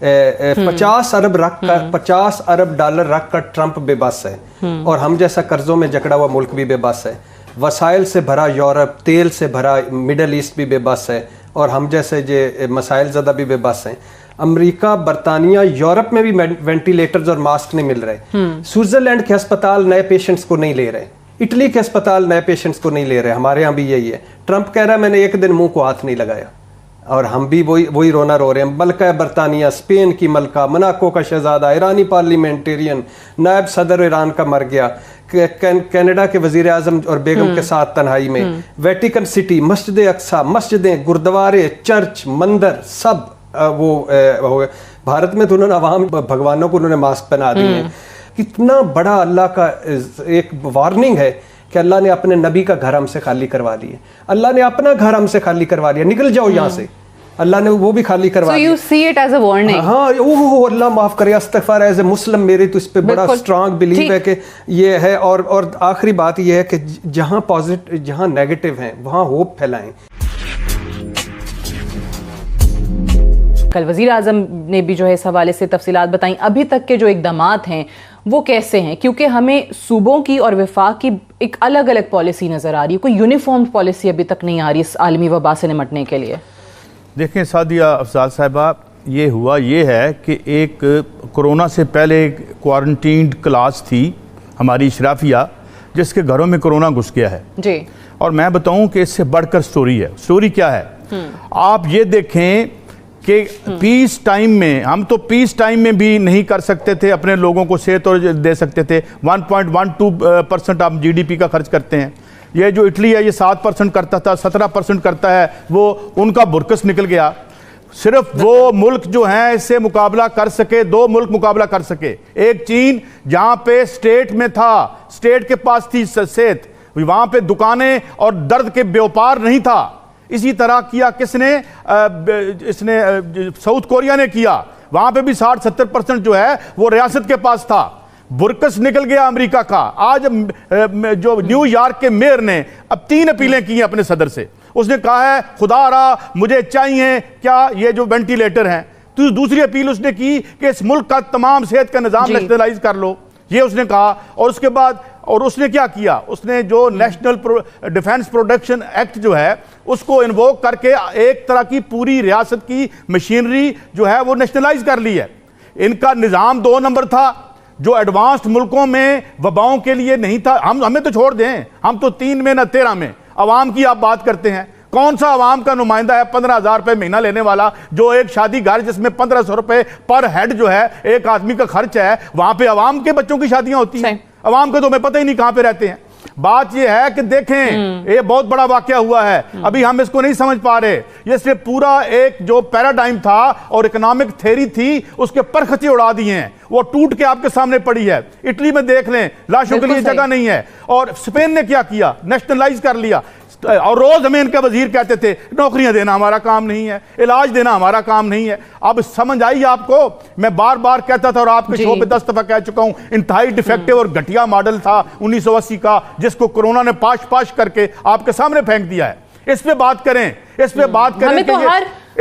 $50 अरब रख कर ट्रंप बेबस है और हम जैसा कर्जों में जकड़ा हुआ मुल्क भी बेबस है। वसाइल से भरा यूरोप, तेल से भरा मिडल ईस्ट भी बेबस है और हम जैसे जे मसाइल ज़्यादा भी बेबस हैं। अमेरिका, बरतानिया, यूरोप में भी वेंटिलेटर्स और मास्क नहीं मिल रहे। स्विट्जरलैंड के अस्पताल नए पेशेंट्स को नहीं ले रहे, इटली के अस्पताल नए पेशेंट्स को नहीं ले रहे। हमारे यहाँ भी यही है। ट्रंप कह रहा है मैंने एक दिन मुंह को हाथ नहीं लगाया, और हम भी वही रोना रो रहे हैं। मलका बरतानिया, स्पेन की मलका, मोनाको का शहजादा, ईरानी पार्लियामेंटेरियन, नायब सदर ईरान का मर गया, कनाडा के वजीर आजम और बेगम के साथ तन्हाई में, वेटिकन सिटी, मस्जिद अक्सा, मस्जिदें, गुरुद्वारे, चर्च, मंदिर सब वो हो गए। भारत में तो उन्होंने अवाम भगवानों को उन्होंने मास्क पहना दिए हैं। कितना बड़ा अल्लाह का एक वार्निंग है कि अल्लाह ने अपने नबी का घर हमसे खाली करवा लिया, अल्लाह ने अपना घर हमसे खाली करवा लिया, निकल जाओ यहाँ से। अल्लाह ने वो भी खाली करवा दिया। So you see it as a warning? हाँ, अल्लाह माफ करे, अस्तगफार। एज ए मुस्लिम मेरी तो इस पे बड़ा स्ट्रांग बिलीव है कि ये है। और आखिरी बात ये है कि जहाँ पॉजिटिव, जहाँ नेगेटिव हैं वहाँ होप फैलाएं। कल वज़ीर आज़म ने भी जो है इस हवाले से तफसीलात बताई। अभी तक के जो इक़दामात हैं वो कैसे हैं, क्योंकि हमें सूबों की और वफाक की एक अलग अलग पॉलिसी नज़र आ रही है, कोई यूनिफॉर्म पॉलिसी अभी तक नहीं आ रही इस आलमी वबा से निमटने के लिए। देखें सादिया अफजाल साहिबा, ये हुआ ये है कि एक कोरोना से पहले एक क्वारंटीन्ड क्लास थी हमारी इशराफिया, जिसके घरों में कोरोना घुस गया है जी। और मैं बताऊं कि इससे बढ़कर स्टोरी है। स्टोरी क्या है? आप ये देखें कि पीस टाइम में, हम तो पीस टाइम में भी नहीं कर सकते थे, अपने लोगों को सेहत और दे सकते थे। 1.12% आप GDP का खर्च करते हैं। ये जो इटली है ये 7% करता था, 17% करता है, वो उनका बुरकस निकल गया। सिर्फ वो मुल्क जो हैं इससे मुकाबला कर सके, 2 मुल्क मुकाबला कर सके। एक चीन, जहां पे स्टेट में था, स्टेट के पास थी सेहत, वहां पे दुकानें और दर्द के व्यापार नहीं था। इसी तरह किया किसने? इसने साउथ कोरिया ने किया, वहां पे भी 60-70% जो है वो रियासत के पास था। बुरकस निकल गया अमेरिका का। आज जो न्यूयॉर्क के मेयर ने अब 3 अपीलें की हैं अपने सदर से। उसने कहा है खुदा रहा मुझे चाहिए क्या ये जो वेंटिलेटर हैं। तो दूसरी अपील उसने की कि इस मुल्क का तमाम सेहत का निज़ाम नेशनलाइज कर लो, ये उसने कहा। और उसके बाद और उसने क्या किया? उसने जो नेशनल डिफेंस प्रोडक्शन एक्ट जो है उसको इन्वोक करके एक तरह की पूरी रियासत की मशीनरी जो है वो नेशनलाइज कर ली है। इनका निज़ाम 2 नंबर था, जो एडवांस्ड मुल्कों में वबाओं के लिए नहीं था। हमें तो छोड़ दें, हम तो 3 में न 13 में। अवाम की आप बात करते हैं, कौन सा अवाम का नुमाइंदा है 15,000 रुपये महीना लेने वाला, जो एक शादी घर जिसमें 1500 रुपये पर हेड जो है एक आदमी का खर्च है, वहां पे अवाम के बच्चों की शादियां होती हैं। अवाम के तो हमें पता ही नहीं कहां पे रहते हैं। बात यह है कि देखें ये बहुत बड़ा वाकया हुआ है, अभी हम इसको नहीं समझ पा रहे। ये सिर्फ पूरा एक जो पैराडाइम था और इकोनॉमिक थ्योरी थी उसके परखचे उड़ा दिए हैं, वो टूट के आपके सामने पड़ी है। इटली में देख लें, लाशों के लिए जगह नहीं है। और स्पेन ने क्या किया? नेशनलाइज कर लिया। और रोज हमें इनके वजीर कहते थे नौकरियां देना हमारा काम नहीं है, इलाज देना हमारा काम नहीं है। अब समझ आई आपको? मैं बार बार कहता था और आपके शो पे 10 दफा कह चुका हूं, इंतहाई डिफेक्टिव और घटिया मॉडल था 1980 का, जिसको कोरोना ने पाश करके आपके सामने फेंक दिया है। इस पे बात करें, इस पे बात करें। हमें तो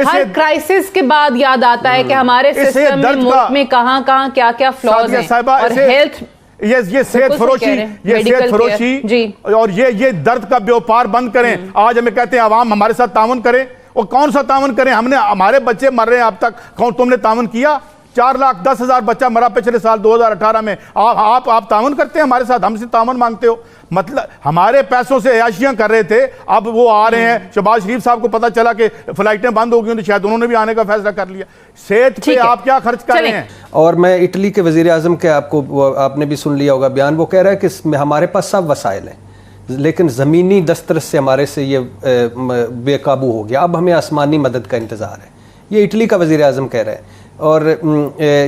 हर क्राइसिस के बाद याद आता है कि हमारे सिस्टम में, मुल्क में कहां क्या फ्लॉज हैं। और हेल्थ ये सेहत फरोशी और ये दर्द का व्यापार बंद करें। आज हमें कहते हैं आवाम हमारे साथ तावन करें, और कौन सा तावन करें? हमने, हमारे बच्चे मर रहे हैं अब तक, कौन तुमने तावन किया? 4,10,000 बच्चा मरा पिछले साल 2018 में। आप तावन करते हैं हमारे साथ, हमसे तावन मांगते हो। मतलब हमारे पैसों से अयाशियां कर रहे थे, अब वो आ रहे हैं। शहबाज शरीफ साहब को पता चला कि फ्लाइटें बंद हो गई, तो शायद उन्होंने भी आने का फैसला कर लिया। सेहत पे आप क्या खर्च कर रहे हैं? और मैं इटली के वजीर आजम के आपने भी सुन लिया होगा बयान, वो कह रहा है कि हमारे पास सब वसाइल हैं, लेकिन ज़मीनी दस्तरस से हमारे से ये बेकाबू हो गया, अब हमें आसमानी मदद का इंतज़ार है। ये इटली का वजीर आजम कह रहा है। और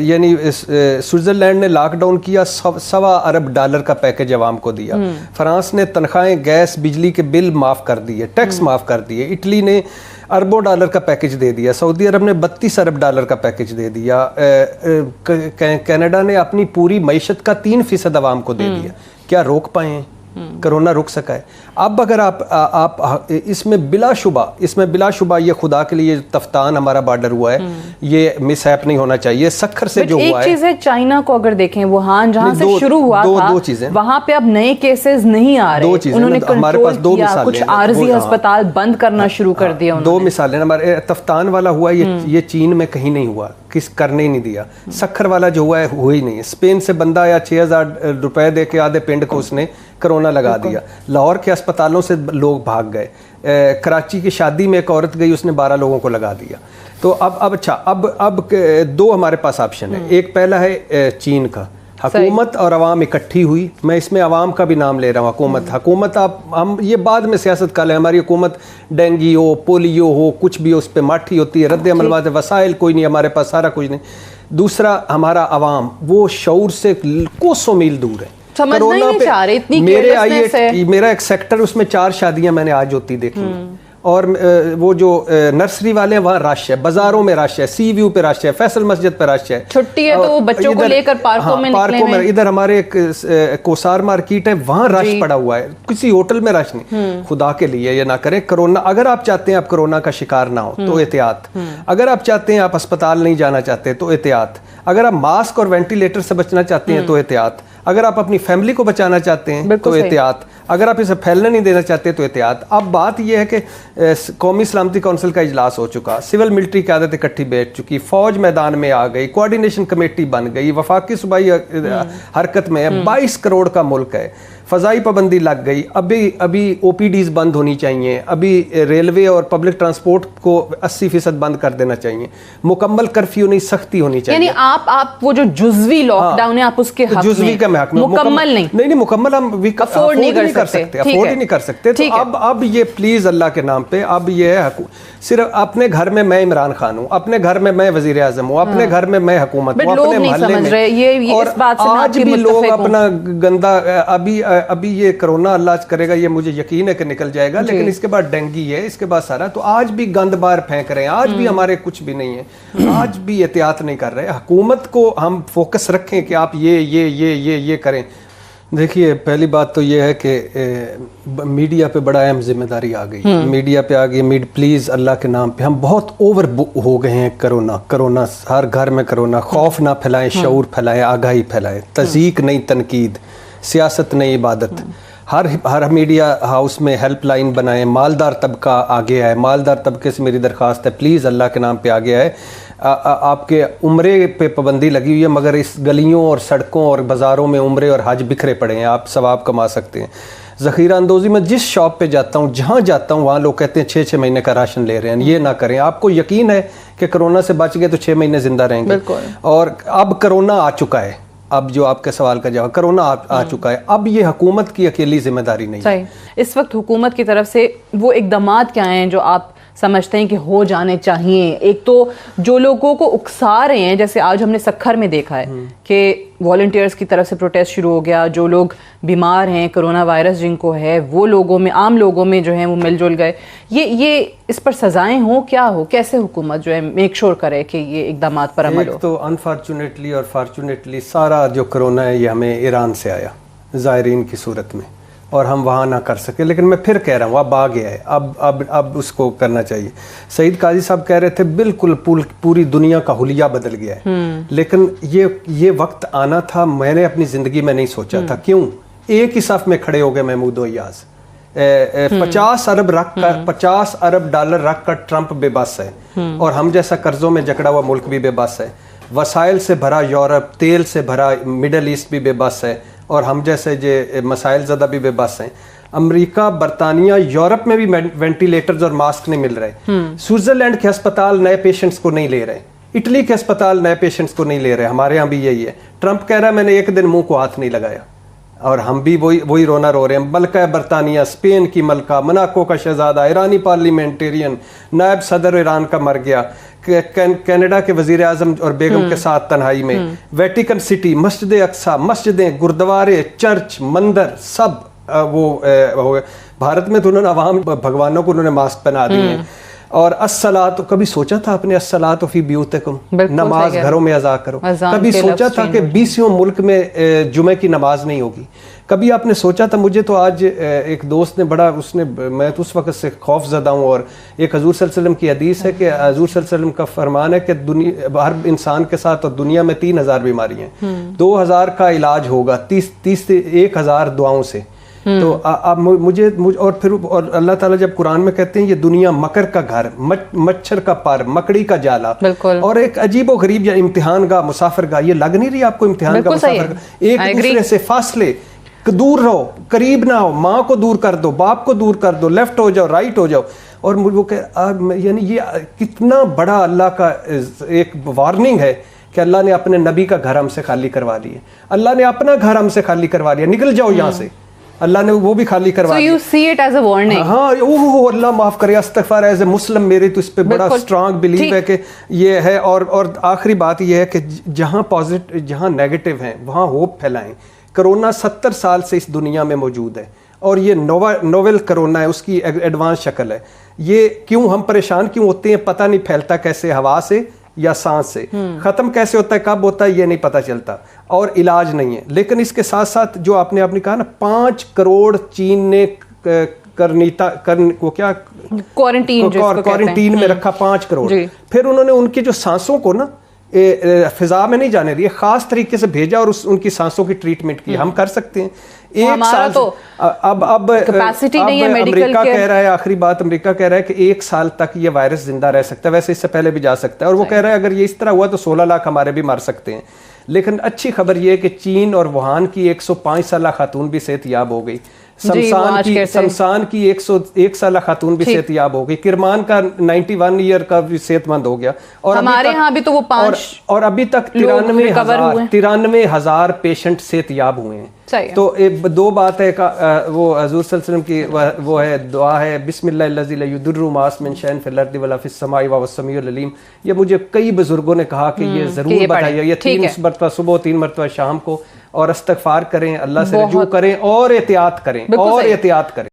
यानी स्विट्ज़रलैंड ने लॉकडाउन किया, $1.25 अरब का पैकेज अवाम को दिया। फ्रांस ने तनख्वाहें, गैस, बिजली के बिल माफ़ कर दिए, टैक्स माफ़ कर दिए। इटली ने अरबों डॉलर का पैकेज दे दिया। सऊदी अरब ने $32 अरब का पैकेज दे दिया। कनाडा ने अपनी पूरी मईशत का 3% अवाम को दे दिया। क्या रोक पाए? कोरोना रुक सका है। अब अगर आप इसमें बिला शुबा ये खुदा के लिए तफ्तान हमारा बॉर्डर हुआ है, ये मिसहैप नहीं होना चाहिए। सखर से जो हुआ है, एक चीज है चाइना को अगर देखें, वुहान जहां से शुरू हुआ था, दो चीजें वहां पे अब नए केसेस नहीं आ रहे, दो चीजें उन्होंने हमारे पास दो मिसालें, कुछ आरजी अस्पताल बंद करना शुरू कर दिया। दो मिसालें, हमारे तफ्तान वाला हुआ, ये चीन में कहीं नहीं हुआ, करने ही नहीं दिया। सखर वाला जो हुआ है हुआ ही नहीं है। स्पेन से बंदा आया, 6,000 रुपए दे के आधे पिंड को उसने कोरोना लगा दिया। लाहौर के अस्पतालों से लोग भाग गए। कराची की शादी में एक औरत गई, उसने 12 लोगों को लगा दिया। तो अब दो हमारे पास ऑप्शन है। एक पहला है चीन का, हुकूमत और अवाम इकट्ठी हुई, मैं इसमें अवाम का भी नाम ले रहा हूँ। हुकूमत हम ये बाद में सियासत का है, हमारी हुकूमत डेंगू हो, पोलियो हो, कुछ भी हो, उस पर माठी होती है, रद्द अमल वाले वसाइल कोई नहीं हमारे पास, सारा कुछ नहीं। दूसरा हमारा अवाम, वो शऊर से कोसों मील दूर है। कोरोना पे मेरा एक सेक्टर, उसमें 4 शादियां मैंने आज होती देखी, और वो जो नर्सरी वाले हैं वहाँ रश है, बाजारों में रश है, सी व्यू पे रश है, फैसल मस्जिद पे रश है, छुट्टी है तो बच्चों को लेकर पार्कों में इधर हमारे एक कोसार मार्केट है, वहाँ रश पड़ा हुआ है, किसी होटल में रश नहीं। खुदा के लिए ये ना करें। कोरोना, अगर आप चाहते हैं आप कोरोना का शिकार ना हो तो एहतियात, अगर आप चाहते हैं आप अस्पताल नहीं जाना चाहते तो एहतियात, अगर आप मास्क और वेंटिलेटर से बचना चाहते हैं तो एहतियात, अगर आप अपनी फैमिली को बचाना चाहते हैं तो एहतियात, अगर आप इसे फैलने नहीं देना चाहते तो एहतियात। अब बात यह है कि कौमी सलामती कौंसिल का इजलास हो चुका, सिविल मिलिट्री क़यादत इकट्ठी बैठ चुकी, फौज मैदान में आ गई, कोऑर्डिनेशन कमेटी बन गई, वफाकी सूबाई हरकत में है, 22 करोड़ का मुल्क है, फ़ज़ाई पाबंदी लग गई। अभी OPDs बंद होनी चाहिए, अभी रेलवे और पब्लिक ट्रांसपोर्ट को 80% बंद कर देना चाहिए, मुकम्मल कर्फ्यू नहीं, सख्ती होनी चाहिए। यानी आप वो जो जुज़वी लॉकडाउन है आप उसके हक में, जुज़वी का हक में, मुकम्मल नहीं, मुकम्मल हम अफोर्ड नहीं कर सकते। तो अब ये प्लीज अल्लाह के नाम पे, अब ये सिर्फ अपने घर में मैं इमरान खान हूँ, अपने घर में मैं वजीर आजम हूँ, अपने घर में मैं हुकूमत हूँ, अपने मोहल्ले में, और आज भी लोग अपना गंदा, अभी ये कोरोना अल्लाह करेगा, ये मुझे यकीन है कि निकल जाएगा, लेकिन इसके बाद डेंगू है, इसके बाद सारा, तो आज भी गंद बाहर फेंक रहे हैं, आज भी हमारे कुछ भी नहीं है, आज भी एहतियात नहीं कर रहे। हुकूमत को हम फोकस रखें कि आप ये करें। देखिए, पहली बात तो ये है कि मीडिया पे बड़ा अहम जिम्मेदारी आ गई, मीडिया पे आ गई। प्लीज़ अल्लाह के नाम पे, हम बहुत ओवर हो गए हैं। कोरोना हर घर में कोरोना, खौफ ना फैलाएं, शऊर फैलाएं, आगाही फैलाएं, तज़ीक नहीं तनकीद, सियासत नहीं इबादत। हर मीडिया हाउस में हेल्पलाइन बनाएं, मालदार तबका आगे आए, मालदार तबके से मेरी दरख्वास्त है, प्लीज़ अल्लाह के नाम पे आगे आए। आपके उम्रे पे पाबंदी लगी हुई है, मगर इस गलियों और सड़कों और बाज़ारों में उम्रे और हज बिखरे पड़े हैं, आप सवाब कमा सकते हैं। ज़ख़ीरा अंदोज़ी में जिस शॉप पे जाता हूँ, जहाँ जाता हूँ, वहाँ लोग कहते हैं 6-6 महीने का राशन ले रहे हैं। ये ना करें। आपको यकीन है कि कोरोना से बच गए तो 6 महीने ज़िंदा रहेंगे, और अब कोरोना आ चुका है। अब जो आपके सवाल का जवाब, कोरोना आ चुका है, अब ये हुकूमत की अकेली जिम्मेदारी नहीं है। इस वक्त हुकूमत की तरफ से वो इक़दामात क्या हैं जो आप समझते हैं कि हो जाने चाहिए? एक तो जो लोगों को उकसा रहे हैं, जैसे आज हमने सखर में देखा है कि वॉलंटियर्स की तरफ से प्रोटेस्ट शुरू हो गया, जो लोग बीमार हैं, कोरोना वायरस जिनको है, वो लोगों में, आम लोगों में जो है वो मिलजुल गए। ये इस पर सजाएं हो, क्या हो, कैसे हुकूमत जो है मेक श्योर करे कि ये इक़दामात पर अमल हो? तो अनफॉर्चुनेटली और फॉर्चुनेटली सारा जो कोरोना है ये हमें ईरान से आया ज़ायरीन की सूरत में, और हम वहाँ ना कर सके। लेकिन मैं फिर कह रहा हूँ, अब आ गया है, अब उसको करना चाहिए। सईद काजी साहब कह रहे थे बिल्कुल पूरी दुनिया का हुलिया बदल गया है, लेकिन ये वक्त आना था, मैंने अपनी ज़िंदगी में नहीं सोचा था। क्यों? एक ही सफ में खड़े हो गए महमूद अय्याज, 50 अरब डॉलर रख कर ट्रंप बेबस है, और हम जैसा कर्जों में जकड़ा हुआ मुल्क भी बेबस है। वसाइल से भरा यूरोप, तेल से भरा मिडल ईस्ट भी बेबस है, और हम जैसे जे मसाइल ज़्यादा भी बेबस हैं। अमेरिका, बरतानिया, यूरोप में भी वेंटिलेटर्स और मास्क नहीं मिल रहे। स्विट्जरलैंड के अस्पताल नए पेशेंट्स को नहीं ले रहे, इटली के अस्पताल नए पेशेंट्स को नहीं ले रहे। हमारे यहाँ भी यही है। ट्रंप कह रहा है मैंने एक दिन मुंह को हाथ नहीं लगाया, और हम भी वही रोना रो रहे हैं। मलका बरतानिया, स्पेन की मलका, मोनाको का शहजादा, ईरानी पार्लियामेंटेरियन, नायब सदर ईरान का मर गया, कनाडा के वजीर आजम और बेगम के साथ तन्हाई में, वेटिकन सिटी, मस्जिद अक्सा, मस्जिदें, गुरुद्वारे, चर्च, मंदिर सब वो हो गए। भारत में तो उन्होंने आवाम भगवानों को उन्होंने मास्क पहना दिए हैं। اور الصلاۃ, کبھی سوچا تھا آپ نے الصلاۃ فی بیوتکم, نماز گھروں میں ادا کرو. کبھی سوچا تھا کہ 20 ملک میں جمعے کی نماز نہیں ہوگی؟ کبھی آپ نے سوچا تھا؟ مجھے تو آج ایک دوست نے بڑا, میں تو اس وقت سے خوف زدہ ہوں, اور ایک حضور صلی اللہ علیہ وسلم کی حدیث ہے کہ حضور صلی اللہ علیہ وسلم کا فرمان ہے کہ ہر انسان کے ساتھ اور دنیا میں 3000 بیماری ہیں, 2000 کا علاج ہوگا 1000 دعاؤں سے. تو اب مجھے اور پھر اور اللہ تعالیٰ جب قرآن میں کہتے ہیں یہ دنیا مکر کا گھر, مچھر کا پر, مکڑی کا جالا, اور ایک عجیب و غریب یا امتحان گاہ, مسافر گاہ. یہ لگ نہیں رہی آپ کو امتحان گاہ, مسافر گاہ؟ ایک دوسرے سے فاصلے, دور رہو, قریب نہ ہو, ماں کو دور کر دو, باپ کو دور کر دو, لیفٹ ہو جاؤ, رائٹ ہو جاؤ. اور وہ یعنی یہ کتنا بڑا اللہ کا ایک وارننگ ہے کہ اللہ نے اپنے نبی کا گھر ہم سے خالی کروا لیا, اللہ نے اپنا گھر ہم سے خالی کروا لیا, نکل جاؤ یہاں سے. اللہ نے وہ بھی خالی کروا دیا. So you see it as a warning. ہاں, اللہ معاف کرے, استغفار. ایز اے مسلم میری تو اس پہ بڑا اسٹرانگ بلیو ہے کہ یہ ہے. اور آخری بات یہ ہے کہ جہاں پازیٹیو, جہاں نیگیٹو ہیں وہاں ہوپ پھیلائیں. کرونا 70 سال سے اس دنیا میں موجود ہے, اور یہ نوول کرونا ہے, اس کی ایڈوانس شکل ہے. یہ کیوں ہم پریشان کیوں ہوتے ہیں پتہ نہیں, پھیلتا کیسے, ہوا سے یا سانس سے, ختم کیسے ہوتا ہے, کب ہوتا ہے, یہ نہیں پتہ چلتا, اور علاج نہیں ہے. لیکن اس کے ساتھ ساتھ جو آپ نے کہا نا, 5 کروڑ چین نے کیا کوارنٹین میں رکھا, 5 کروڑ. پھر انہوں نے ان کی جو سانسوں کو نا فضا میں نہیں جانے دیے, خاص طریقے سے بھیجا اور ان کی سانسوں کی ٹریٹمنٹ کی. ہم کر سکتے ہیں. ایک سال اب امریکہ کہہ رہا ہے, آخری بات, امریکہ کہہ رہا ہے کہ 1 سال تک یہ وائرس زندہ رہ سکتا ہے. ویسے اس سے پہلے بھی جا سکتا ہے, اور وہ کہہ رہا ہے اگر یہ اس طرح ہوا تو 16 لاکھ ہمارے بھی مر سکتے ہیں. لیکن اچھی خبر یہ ہے کہ چین اور ووہان کی 105 سالہ خاتون بھی صحت یاب ہو گئی. سمسان کی 101 سالہ خاتون بھی صحت یاب ہو گئی. کرمان کا 91 ایئر کا بھی صحت مند ہو گیا. اور ہمارے ہاں بھی تو وہ 5 اور ابھی تک 93,000 پیشنٹ صحت یاب ہوئے ہیں. تو 2 بات ہے, وہ حضور صلی اللہ علیہ وسلم کی وہ ہے دعا ہے, بسم اللہ الذی لا یضر مع اسمہ شیء فی الارض ولا فی السماء وهو السمیع العلیم. یہ مجھے کئی بزرگوں نے کہا کہ یہ ضرور بتائیے, یہ 3 مرتبہ صبح, 3 مرتبہ شام کو, اور استغفار کریں, اللہ سے رجوع کریں, اور احتیاط کریں, اور احتیاط کریں.